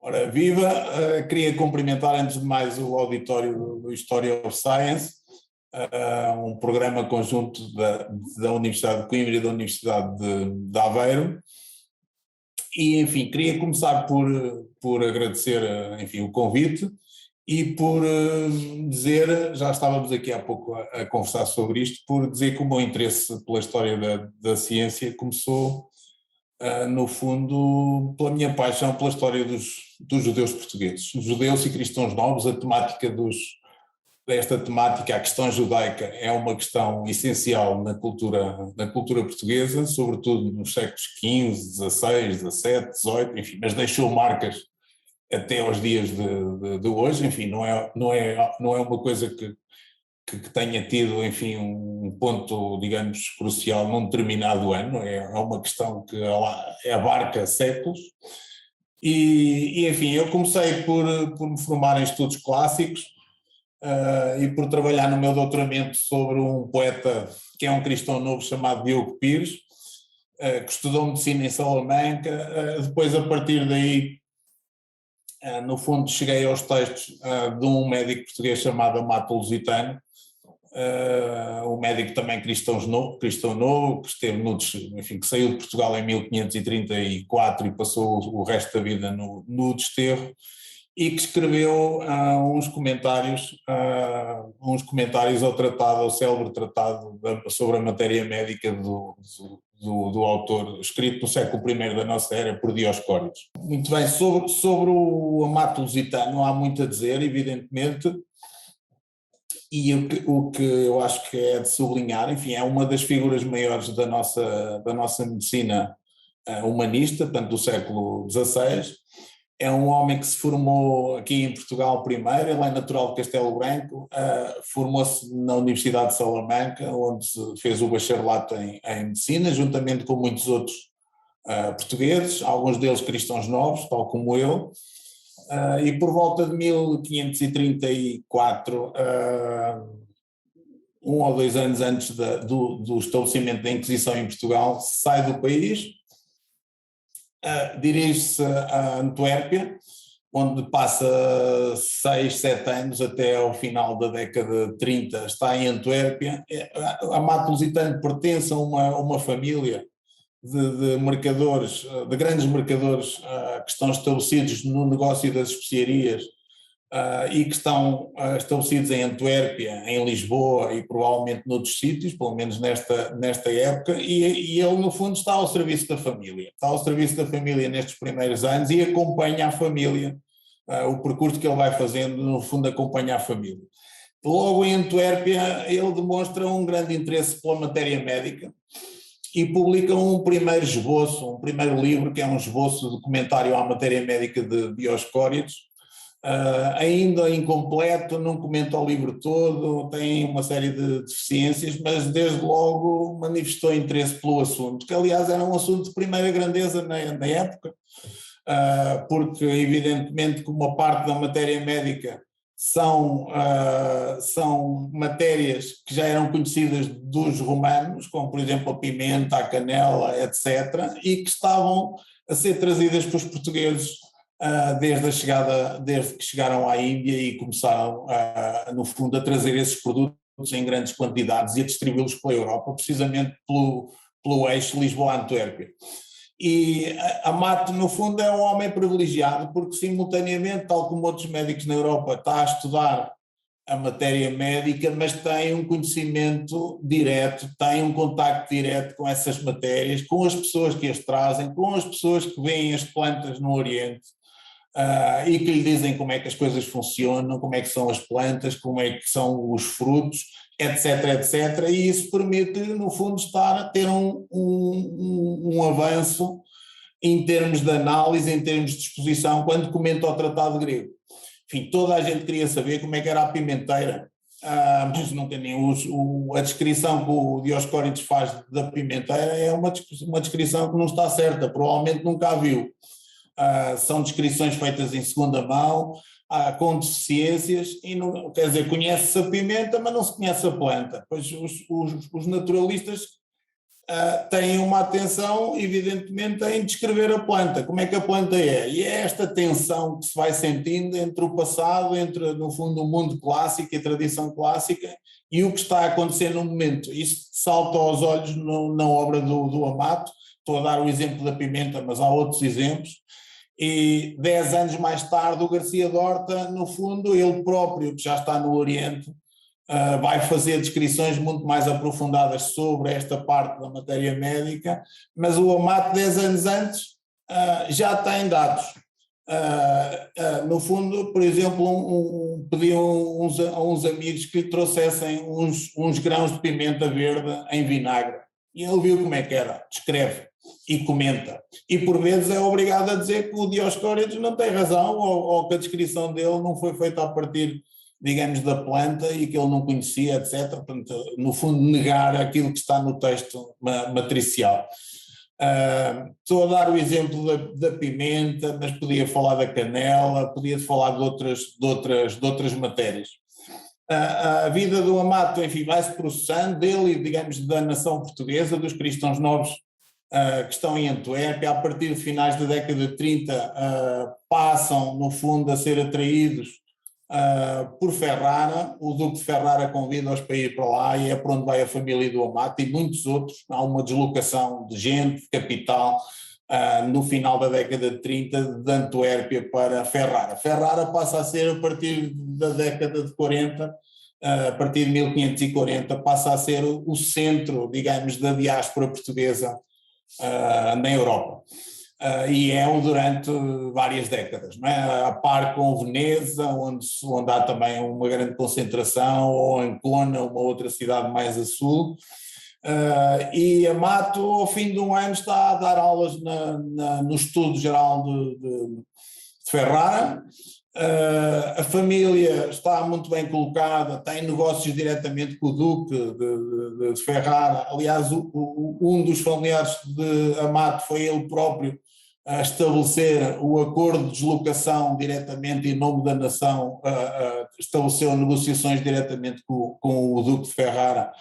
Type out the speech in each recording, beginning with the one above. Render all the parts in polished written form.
Ora, viva! Queria cumprimentar antes de mais o auditório do History of Science, um programa conjunto da Universidade de Coimbra e da Universidade de Aveiro. E, enfim, queria começar por agradecer, enfim, o convite e por dizer, já estávamos aqui há pouco a conversar sobre isto, por dizer que o meu interesse pela história da ciência começou, no fundo, pela minha paixão pela história dos judeus portugueses, judeus e cristãos novos. A temática desta temática, a questão judaica, é uma questão essencial na cultura portuguesa, sobretudo nos séculos XV, XVI, XVII, XVIII, enfim, mas deixou marcas até aos dias de hoje. Enfim, não é uma coisa que tenha tido, enfim, um ponto, digamos, crucial num determinado ano. É uma questão que abarca séculos. E enfim, eu comecei por me formar em estudos clássicos, e por trabalhar no meu doutoramento sobre um poeta que é um cristão novo chamado Diogo Pires, que estudou medicina em Salamanca. Depois, a partir daí, no fundo, cheguei aos textos de um médico português chamado Amato Lusitano, um médico também cristão novo, que esteve enfim, que saiu de Portugal em 1534 e passou o resto da vida no desterro, e que escreveu uns comentários ao célebre tratado sobre a matéria médica do autor, escrito no século I da nossa era por Dioscórides. Muito bem, sobre o Amato Lusitano não há muito a dizer, evidentemente, e o que eu acho que é de sublinhar, enfim, é uma das figuras maiores da nossa medicina humanista, tanto do século XVI. É um homem que se formou aqui em Portugal primeiro. Ele é natural de Castelo Branco, formou-se na Universidade de Salamanca, onde fez o bacharelato em medicina, juntamente com muitos outros portugueses, alguns deles cristãos novos, tal como eu. E por volta de 1534, 1 ou 2 anos antes do estabelecimento da Inquisição em Portugal, sai do país. Dirige-se a Antuérpia, onde passa 6, 7 anos, até ao final da década de 30 está em Antuérpia. Amato Lusitano pertence a uma família de mercadores, de grandes mercadores, que estão estabelecidos no negócio das especiarias, e que estão estabelecidos em Antuérpia, em Lisboa e provavelmente noutros sítios, pelo menos nesta época, e ele, no fundo, está ao serviço da família. Está ao serviço da família nestes primeiros anos e acompanha a família. O percurso que ele vai fazendo, no fundo, acompanha a família. Logo em Antuérpia, ele demonstra um grande interesse pela matéria médica e publica um primeiro esboço, um primeiro livro, que é um esboço de comentário à matéria médica de Dioscórides. Ainda incompleto, não comenta o livro todo, tem uma série de deficiências, mas desde logo manifestou interesse pelo assunto, que aliás era um assunto de primeira grandeza na época, porque evidentemente que uma parte da matéria médica são matérias que já eram conhecidas dos romanos, como por exemplo a pimenta, a canela, etc., e que estavam a ser trazidas pelos portugueses desde que chegaram à Índia e começaram, no fundo, a trazer esses produtos em grandes quantidades e a distribuí-los pela Europa, precisamente pelo eixo Lisboa-Antuérpia. E Amato, no fundo, é um homem privilegiado porque, simultaneamente, tal como outros médicos na Europa, está a estudar a matéria médica, mas tem um conhecimento direto, tem um contacto direto com essas matérias, com as pessoas que as trazem, com as pessoas que veem as plantas no Oriente, e que lhe dizem como é que as coisas funcionam, como é que são as plantas, como é que são os frutos, etc, etc, e isso permite, no fundo, ter um avanço em termos de análise, em termos de exposição, quando comenta o Tratado Grego. Enfim, toda a gente queria saber como é que era a pimenteira, mas nunca a descrição que o Dioscórides faz da pimenteira é uma descrição que não está certa, provavelmente nunca a viu. São descrições feitas em segunda mão, com deficiências, e não, quer dizer, conhece-se a pimenta, mas não se conhece a planta. Pois os naturalistas têm uma atenção, evidentemente, em descrever a planta, como é que a planta é. E é esta tensão que se vai sentindo entre o passado, entre, no fundo, o mundo clássico e a tradição clássica, e o que está a acontecer no momento. Isto salta aos olhos na obra do Amato. Estou a dar o exemplo da pimenta, mas há outros exemplos. E 10 anos mais tarde, o Garcia Dorta, no fundo, ele próprio, que já está no Oriente, vai fazer descrições muito mais aprofundadas sobre esta parte da matéria médica, mas o Amato, 10 anos antes, já tem dados. No fundo, por exemplo, pediu a uns amigos que lhe trouxessem uns grãos de pimenta verde em vinagre. E ele viu como é que era, descreve e comenta. E por vezes é obrigado a dizer que o Dioscórides não tem razão, ou que a descrição dele não foi feita a partir, digamos, da planta e que ele não conhecia, etc. Portanto, no fundo, negar aquilo que está no texto matricial. Estou a dar o exemplo da pimenta, mas podia falar da canela, podia falar de outras matérias. A vida do Amato, enfim, vai-se processando dele e, digamos, da nação portuguesa, dos cristãos novos que estão em Antuérpia. A partir de finais da década de 30, passam, no fundo, a ser atraídos por Ferrara. O Duque de Ferrara convida-os para ir para lá e é para onde vai a família do Amato e muitos outros. Há uma deslocação de gente, de capital, no final da década de 30, de Antuérpia para Ferrara. Ferrara passa a ser, a partir da década de 40, a partir de 1540, passa a ser o centro, digamos, da diáspora portuguesa na Europa. E é-o durante várias décadas, não é? A par com Veneza, onde há também uma grande concentração, ou Ancona, uma outra cidade mais a sul. E Amato, ao fim de um ano, está a dar aulas no Estudo Geral de Ferrara. A família está muito bem colocada, tem negócios diretamente com o Duque de Ferrara. Aliás, um dos familiares de Amato foi ele próprio a estabelecer o acordo de deslocação diretamente em nome da nação, estabeleceu negociações diretamente com o Duque de Ferrara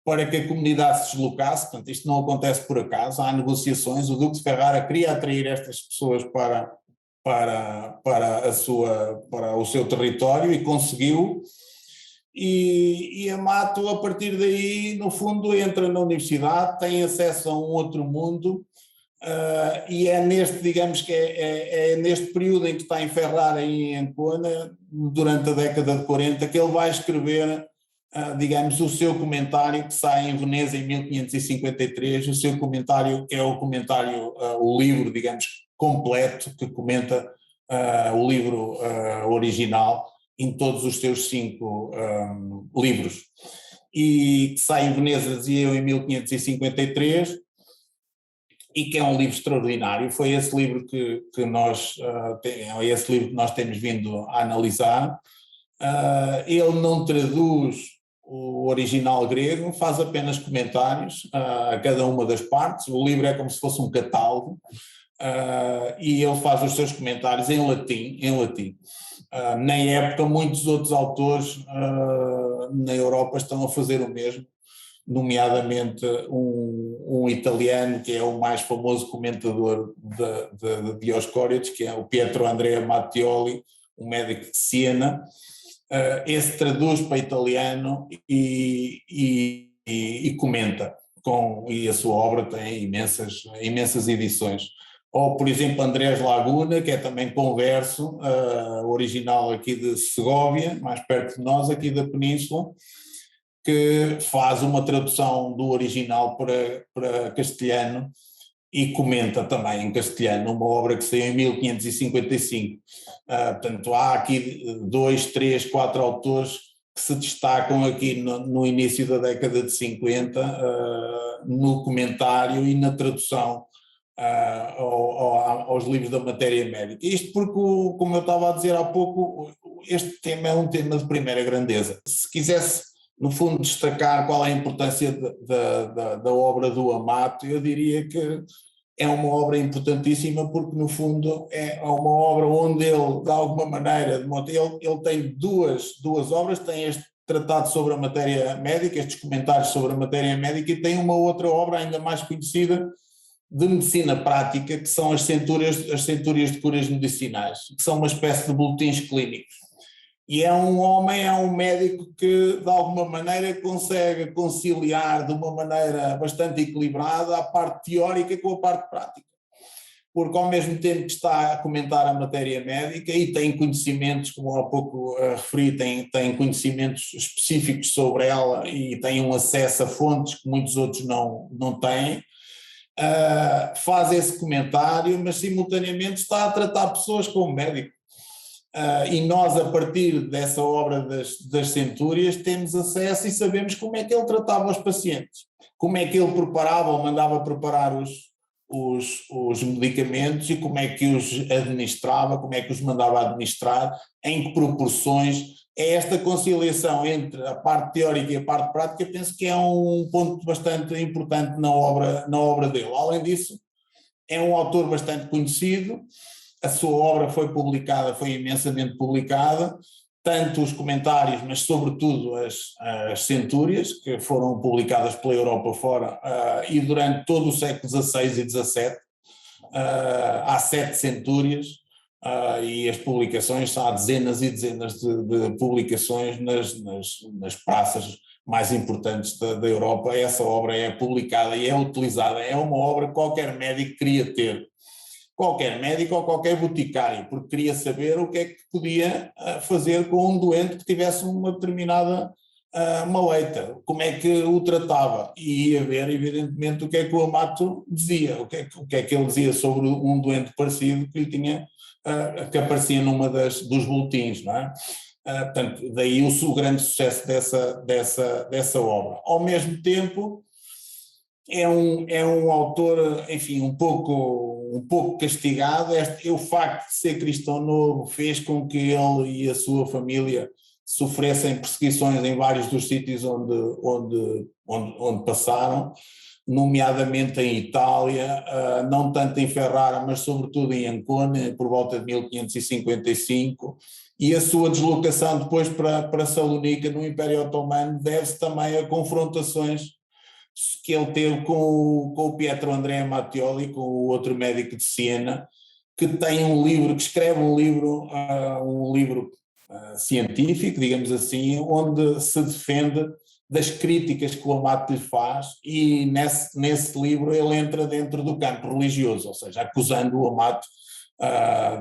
para que a comunidade se deslocasse. Portanto, isto não acontece por acaso, há negociações. O Duque de Ferrara queria atrair estas pessoas para o seu território e conseguiu. E Amato, a partir daí, no fundo, entra na universidade, tem acesso a um outro mundo. E é neste, digamos que é neste período em que está em Ferrara e em Ancona, durante a década de 40, que ele vai escrever, digamos, o seu comentário, que sai em Veneza em 1553, o seu comentário, que é o comentário, o livro, digamos, completo, que comenta o livro original em todos os seus 5 livros. E que sai em Veneza, dizia eu, em 1553, e que é um livro extraordinário. Foi esse livro que nós temos vindo a analisar. Ele não traduz o original grego, faz apenas comentários a cada uma das partes. O livro é como se fosse um catálogo, e ele faz os seus comentários em latim. Na época, muitos outros autores na Europa estão a fazer o mesmo, nomeadamente um italiano que é o mais famoso comentador de Dioscórides, que é o Pietro Andrea Mattioli, um médico de Siena. Esse traduz para italiano e comenta, e a sua obra tem imensas edições. Ou, por exemplo, Andrés Laguna, que é também converso, original aqui de Segóvia, mais perto de nós, aqui da Península, que faz uma tradução do original para castelhano e comenta também em castelhano uma obra que saiu em 1555. Portanto, há aqui 2, 3, 4 autores que se destacam aqui no início da década de 50, no comentário e na tradução aos livros da matéria médica. Isto porque, como eu estava a dizer há pouco, este tema é um tema de primeira grandeza. Se quisesse, no fundo, destacar qual é a importância da obra do Amato, eu diria que é uma obra importantíssima porque, no fundo, é uma obra onde ele, de alguma maneira, ele tem duas obras, tem tratado sobre a matéria médica, estes comentários sobre a matéria médica, e tem uma outra obra ainda mais conhecida de medicina prática, que são as centúrias de curas medicinais, que são uma espécie de boletins clínicos. E é um homem, é um médico que, de alguma maneira, consegue conciliar de uma maneira bastante equilibrada a parte teórica com a parte prática. Porque ao mesmo tempo que está a comentar a matéria médica e tem conhecimentos, como há pouco referi, tem conhecimentos específicos sobre ela e tem um acesso a fontes que muitos outros não têm, faz esse comentário, mas simultaneamente está a tratar pessoas como médico. E nós, a partir dessa obra das centúrias, temos acesso e sabemos como é que ele tratava os pacientes, como é que ele preparava ou mandava preparar os medicamentos e como é que os administrava, como é que os mandava administrar, em que proporções. É esta conciliação entre a parte teórica e a parte prática, penso que é um ponto bastante importante na obra dele. Além disso, é um autor bastante conhecido, a sua obra foi imensamente publicada, tanto os comentários, mas sobretudo as centúrias, que foram publicadas pela Europa fora, e durante todo o século XVI e XVII, há 7 centúrias, e as publicações, há dezenas e dezenas de publicações nas praças mais importantes da Europa. Essa obra é publicada e é utilizada, é uma obra que qualquer médico queria ter. Qualquer médico ou qualquer boticário, porque queria saber o que é que podia fazer com um doente que tivesse uma determinada maleita, como é que o tratava, e ia ver evidentemente o que é que o Amato dizia, o que é que ele dizia sobre um doente parecido que lhe tinha, que aparecia numa dos boletins, não é? Portanto, daí o grande sucesso dessa obra. Ao mesmo tempo, é um autor, enfim, um pouco castigado. O facto de ser cristão novo fez com que ele e a sua família sofressem perseguições em vários dos sítios onde passaram, nomeadamente em Itália, não tanto em Ferrara, mas sobretudo em Ancona, por volta de 1555, e a sua deslocação depois para Salonica, no Império Otomano, deve-se também a confrontações que ele teve com o Pietro Andrea Mattioli, com o outro médico de Siena, que escreve um livro científico, digamos assim, onde se defende das críticas que o Amato lhe faz, e nesse livro ele entra dentro do campo religioso, ou seja, acusando o Amato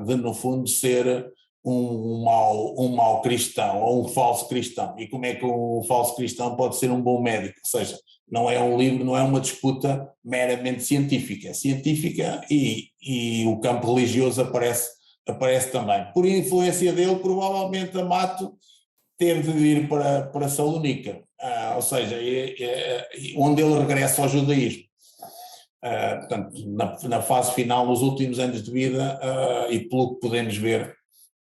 de, no fundo, ser um mau cristão ou um falso cristão. E como é que um falso cristão pode ser um bom médico? Ou seja, não é um livro, não é uma disputa meramente científica, é científica e o campo religioso aparece também. Por influência dele, provavelmente Amato teve de ir para Salonica, ou seja, onde ele regressa ao judaísmo. Portanto, na fase final, nos últimos anos de vida, e pelo que podemos ver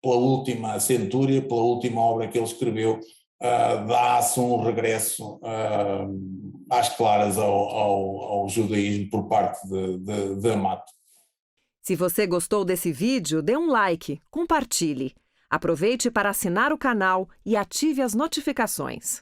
pela última centúria, pela última obra que ele escreveu, dá-se um regresso às claras ao judaísmo por parte de Amato. Se você gostou desse vídeo, dê um like, compartilhe. Aproveite para assinar o canal e ative as notificações.